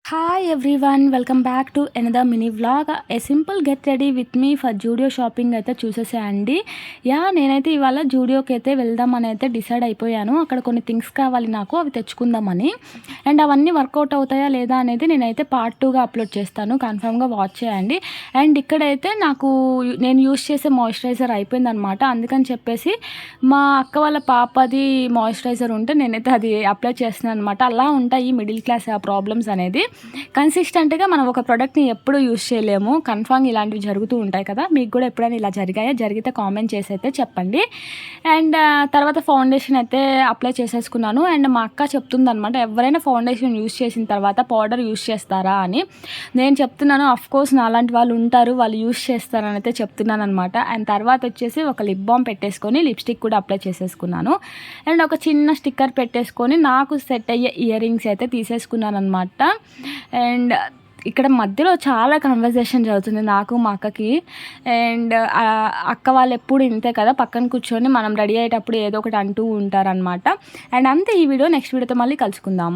Hi everyone, welcome back to another mini vlog. A simple get ready with me for Zudio shopping అయితే చూసేసేయండి. నేనైతే ఇవాళ జూడియోకి అయితే వెళ్దామని అయితే డిసైడ్ అయిపోయాను. అక్కడ కొన్ని థింగ్స్ కావాలి నాకు, అవి తెచ్చుకుందామని. అండ్ అవన్నీ వర్కౌట్ అవుతాయా లేదా అనేది నేనైతే పార్ట్ 2గా అప్లోడ్ చేస్తాను, కన్ఫామ్గా వాచ్ చేయండి. అండ్ ఇక్కడైతే నేను యూస్ చేసే మాయిశ్చరైజర్ అయిపోయిందనమాట. అందుకని చెప్పేసి మా అక్క వాళ్ళ పాపది మాయిశ్చరైజర్ ఉంటే నేనైతే అది అప్లై చేస్తున్నాను అనమాట. అలా ఉంటాయి మిడిల్ క్లాస్ ప్రాబ్లమ్స్ అనేది. కన్సిస్టెంట్గా మనం ఒక ప్రోడక్ట్ని ఎప్పుడు యూస్ చేయలేము, కన్ఫామ్ ఇలాంటివి జరుగుతూ ఉంటాయి కదా. మీకు కూడా ఎప్పుడైనా ఇలా జరిగితే కామెంట్ చేసి అయితే చెప్పండి. అండ్ తర్వాత ఫౌండేషన్ అయితే అప్లై చేసేసుకున్నాను. అండ్ మా అక్క చెప్తుంది అనమాట, ఎవరైనా ఫౌండేషన్ యూస్ చేసిన తర్వాత పౌడర్ యూస్ చేస్తారా అని. నేను చెప్తున్నాను, అఫ్కోర్స్ నాలాంటి వాళ్ళు ఉంటారు, వాళ్ళు యూస్ చేస్తారని అయితే చెప్తున్నాను అనమాట. అండ్ తర్వాత వచ్చేసి ఒక లిప్ బామ్ పెట్టేసుకొని లిప్స్టిక్ కూడా అప్లై చేసేసుకున్నాను. అండ్ ఒక చిన్న స్టిక్కర్ పెట్టేసుకొని నాకు సెట్ అయ్యే ఇయర్ రింగ్స్ అయితే తీసేసుకున్నాను అనమాట. అండ్ ఇక్కడ మధ్యలో చాలా కన్వర్జేషన్ జరుగుతుంది నాకు మా అక్కకి. అండ్ అక్క వాళ్ళు ఎప్పుడు ఇంతే కదా, పక్కన కూర్చొని మనం రెడీ అయ్యేటప్పుడు ఏదో ఒకటి అంటూ ఉంటారనమాట. అండ్ అంతే ఈ వీడియో. నెక్స్ట్ వీడియోతో మళ్ళీ కలుసుకుందాం.